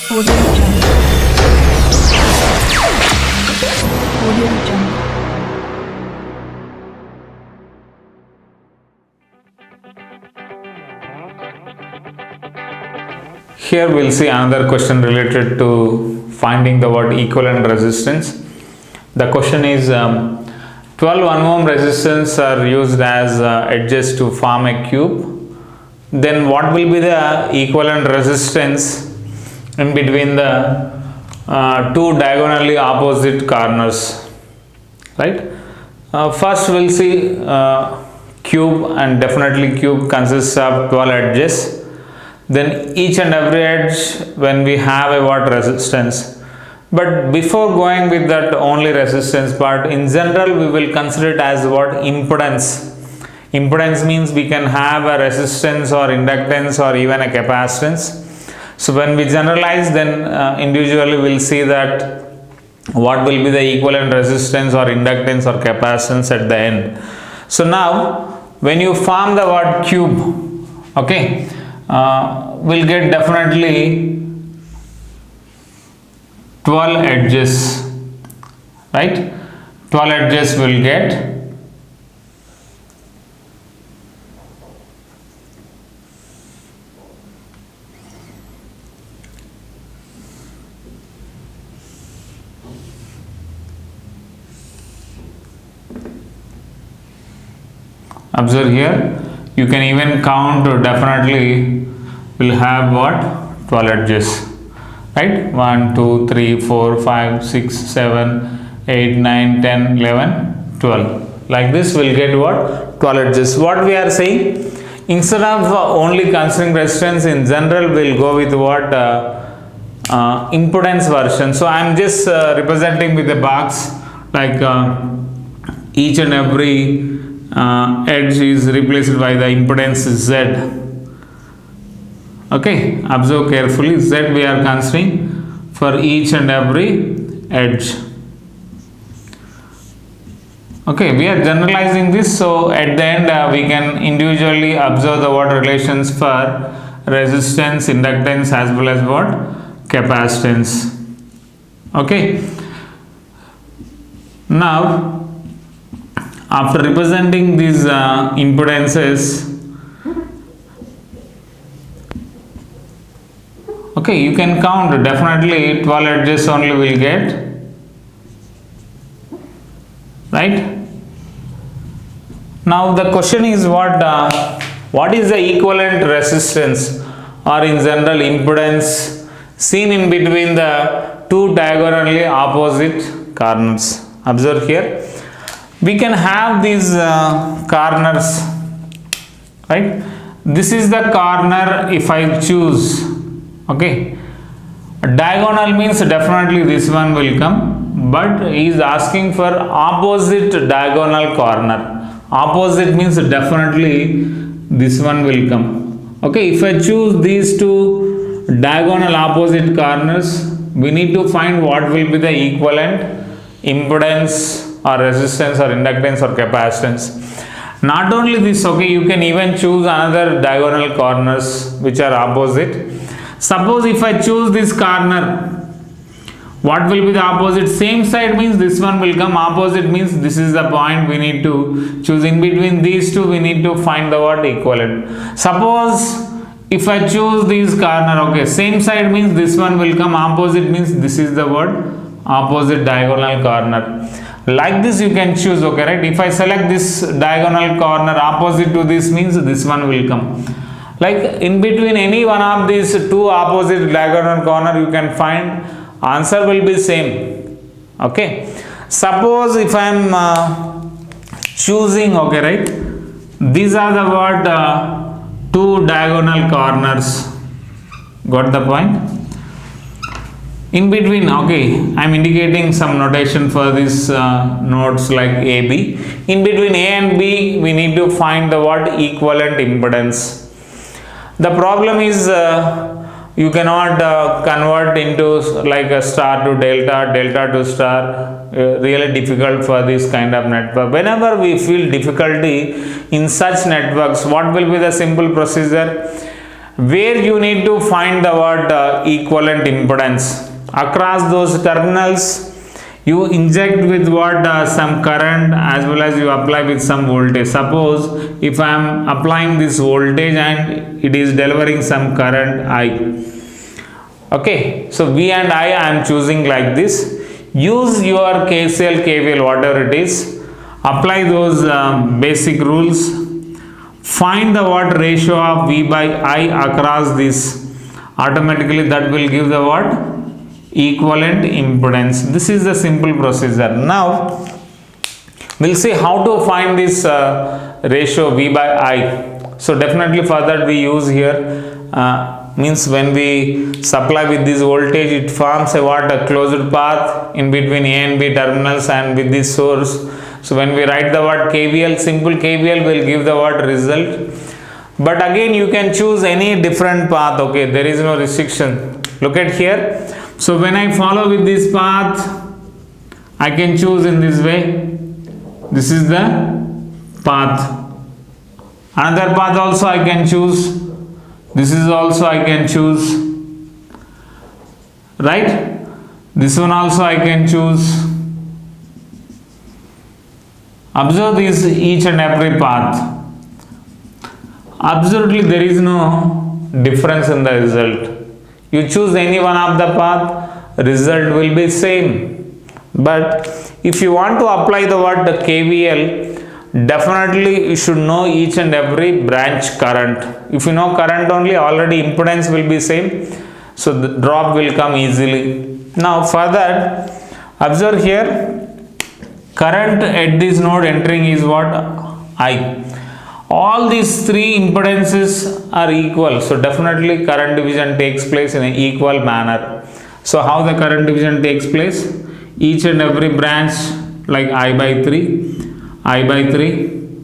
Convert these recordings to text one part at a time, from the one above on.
Audio Jungle. Audio Jungle. Here we'll see another question related to finding the word equivalent resistance. The question is 12 1 ohm resistance are used as edges to form a cube. Then what will be the equivalent resistance in between the two diagonally opposite corners, right? First we'll see cube, and definitely cube consists of 12 edges. Then each and every edge, when we have a what resistance. But before going with that only resistance part, in general we will consider it as what impedance. Impedance means we can have a resistance or inductance or even a capacitance. So when we generalize, then individually we will see that what will be the equivalent resistance or inductance or capacitance at the end. So now when you form the word cube, okay, we'll get definitely 12 edges, right? 12 edges will get. Observe here, you can even count, definitely will have what 12 edges, right? 1 2 3 4 5 6 7 8 9 10 11 12. Like this we'll get what 12 edges. What we are saying, instead of only considering resistance, in general we'll go with what impedance version. So I am just representing with a box, like each and every edge is replaced by the impedance Z. Okay, observe carefully, Z we are considering for each and every edge. Okay, we are generalizing this, so at the end we can individually observe the what relations for resistance, inductance as well as what capacitance. Okay, now after representing these impedances, okay, you can count, definitely 12 edges only will get, right? Now the question is what is the equivalent resistance or in general impedance seen in between the two diagonally opposite corners. Observe here, we can have these corners, right? This is the corner if I choose, okay. Diagonal means definitely this one will come, but he is asking for opposite diagonal corner. Opposite means definitely this one will come. Okay, if I choose these two diagonal opposite corners, we need to find what will be the equivalent impedance or resistance or inductance or capacitance. Not only this, okay, you can even choose another diagonal corners which are opposite. Suppose if I choose this corner, what will be the opposite? Same side means this one will come, opposite means this is the point we need to choose. In between these two we need to find the what equivalent. Suppose if I choose this corner, okay, same side means this one will come, opposite means this is the word opposite diagonal corner. Like this you can choose, okay, right? If I select this diagonal corner, opposite to this means this one will come. Like in between any one of these two opposite diagonal corner, you can find answer will be same. Okay, suppose if I am choosing, okay, right, these are the what two diagonal corners. Got the point? In between, okay, I am indicating some notation for these nodes like AB. In between A and B, we need to find the what equivalent impedance. The problem is you cannot convert into like a star to delta, delta to star. Really difficult for this kind of network. Whenever we feel difficulty in such networks, what will be the simple procedure? where you need to find the what equivalent impedance. Across those terminals, you inject with what some current as well as you apply with some voltage. Suppose if I am applying this voltage and it is delivering some current I. Okay, so V and I am choosing like this. Use your KCL, KVL, whatever it is. Apply those basic rules. Find the what ratio of V by I across this. Automatically that will give the what? Equivalent impedance. This is the simple procedure. Now we'll see how to find this ratio V by I. So definitely for that we use here means when we supply with this voltage, it forms a what a closed path in between A and B terminals and with this source. So when we write the word KVL, simple KVL will give the what result. But again you can choose any different path. Okay, there is no restriction. Look at here. So when I follow with this path, I can choose in this way. This is the path. Another path also I can choose. This is also I can choose. Right? This one also I can choose. Observe this each and every path. Absolutely there is no difference in the result. You choose any one of the path, result will be same. But if you want to apply the what the KVL, definitely you should know each and every branch current. If you know current only, already impedance will be same. So the drop will come easily. Now for that, observe here, current at this node entering is what? I. All these three impedances are equal. So definitely current division takes place in an equal manner. So how the current division takes place? Each and every branch like I by 3, I by 3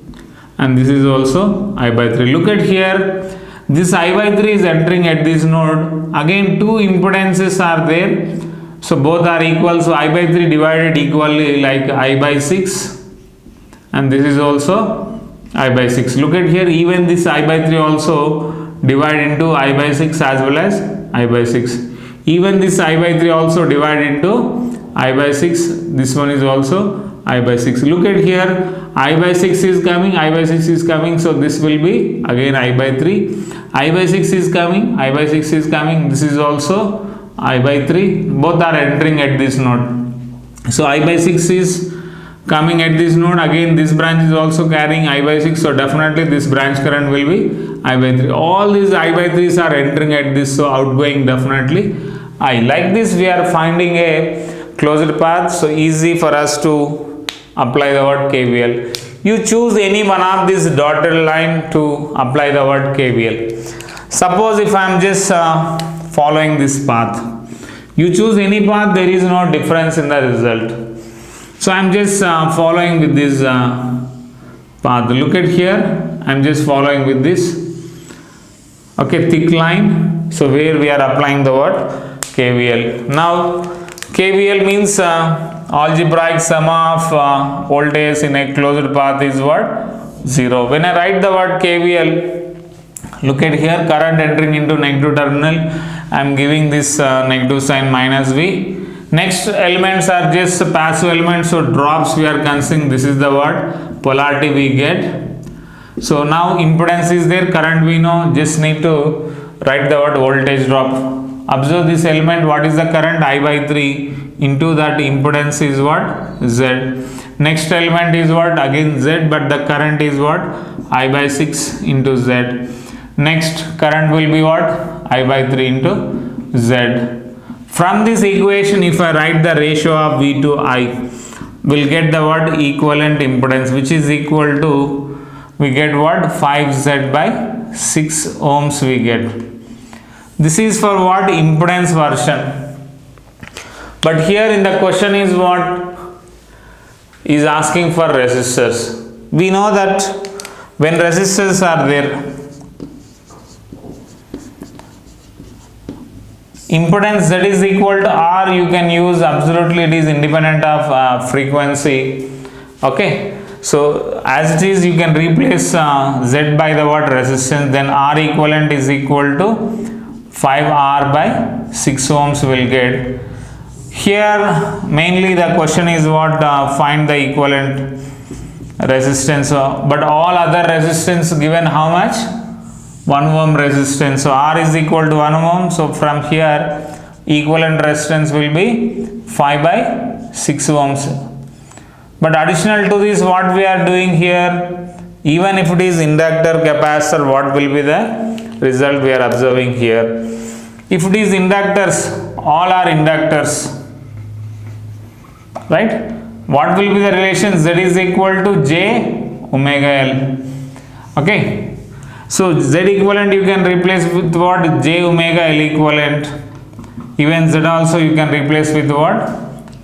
and this is also I by 3. Look at here. This I by 3 is entering at this node. Again two impedances are there. So both are equal. So I by 3 divided equally like I by 6 and this is also I by 6. Look at here, even this I by 3 also divide into I by 6 as well as I by 6. Even this I by 3 also divide into I by 6. This one is also I by 6. Look at here, I by 6 is coming, I by 6 is coming. So this will be again I by 3. I by 6 is coming, I by 6 is coming. This is also I by 3. Both are entering at this node. So I by 6 is coming at this node. Again this branch is also carrying I by 6. So definitely this branch current will be I by 3. All these I by 3s are entering at this. So outgoing definitely I. Like this we are finding a closed path. So easy for us to apply the word KVL. You choose any one of this dotted line to apply the word KVL. Suppose if I am just following this path. You choose any path, there is no difference in the result. So I am just following with this path. Look at here, I am just following with this. Okay, thick line. So where we are applying the word KVL. Now KVL means algebraic sum of voltage in a closed path is what? 0. When I write the word KVL, look at here, current entering into negative terminal. I am giving this negative sign minus V. Next elements are just passive elements, so drops we are considering. This is the word polarity we get. So now impedance is there, current we know, just need to write the word voltage drop. Observe this element, what is the current? I by 3 into that impedance is what? Z. Next element is what? Again Z, but the current is what? I by 6 into Z. Next current will be what? I by 3 into Z. From this equation, if I write the ratio of V to I, we'll get the what? Equivalent impedance, which is equal to, we get what? 5Z by 6 ohms we get. This is for what? Impedance version. But here in the question is what? Is asking for resistors. We know that when resistors are there, impedance Z is equal to R, you can use absolutely, it is independent of frequency. Okay, So as it is, you can replace Z by the what resistance, then R equivalent is equal to 5R by 6 ohms will get. Here mainly the question is what, find the equivalent resistance, but all other resistance given how much? 1 ohm resistance. So R is equal to 1 ohm. So from here equivalent resistance will be 5 by 6 ohms. But additional to this, what we are doing here, even if it is inductor, capacitor, what will be the result we are observing here? If it is inductors, all are inductors, right? What will be the relation? Z is equal to J omega L. Okay. So Z equivalent you can replace with what? J omega L equivalent. Even Z also you can replace with what?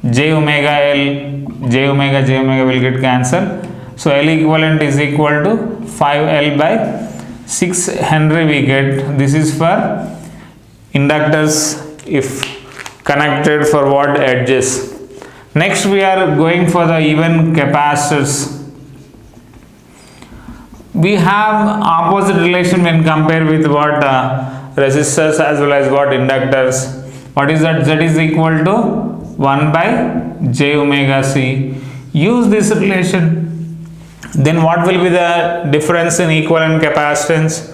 J omega L. J omega will get cancelled. So L equivalent is equal to 5L by 6 Henry we get. This is for inductors if connected for what? Edges. Next we are going for the even capacitors. We have opposite relation when compared with what? Resistors as well as what? Inductors. What is that? Z is equal to 1 by J omega C. Use this relation. Then what will be the difference in equivalent capacitance?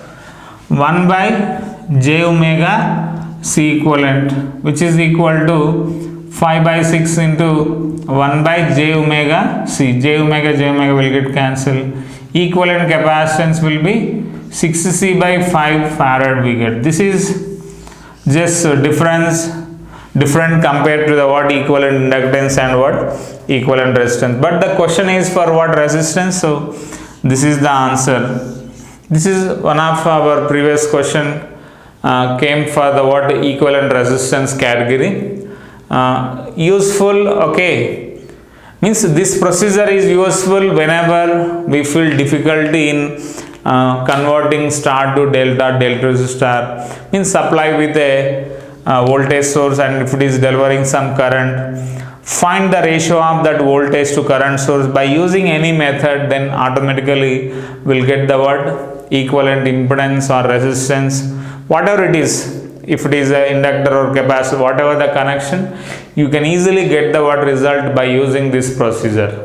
1 by J omega C equivalent, which is equal to 5 by 6 into 1 by J omega C. J omega will get cancelled. Equivalent capacitance will be 6C by 5 farad we get. This is just different compared to the what? Equivalent inductance and what? Equivalent resistance. But the question is for what? Resistance. So this is the answer. This is one of our previous question, came for the what? Equivalent resistance category. Useful, okay, means this procedure is useful whenever we feel difficulty in converting star to delta to star, means supply with a voltage source, and if it is delivering some current, find the ratio of that voltage to current source by using any method, then automatically we'll get the what? Equivalent impedance or resistance, whatever it is. If it is an inductor or capacitor, whatever the connection, you can easily get the what result by using this procedure.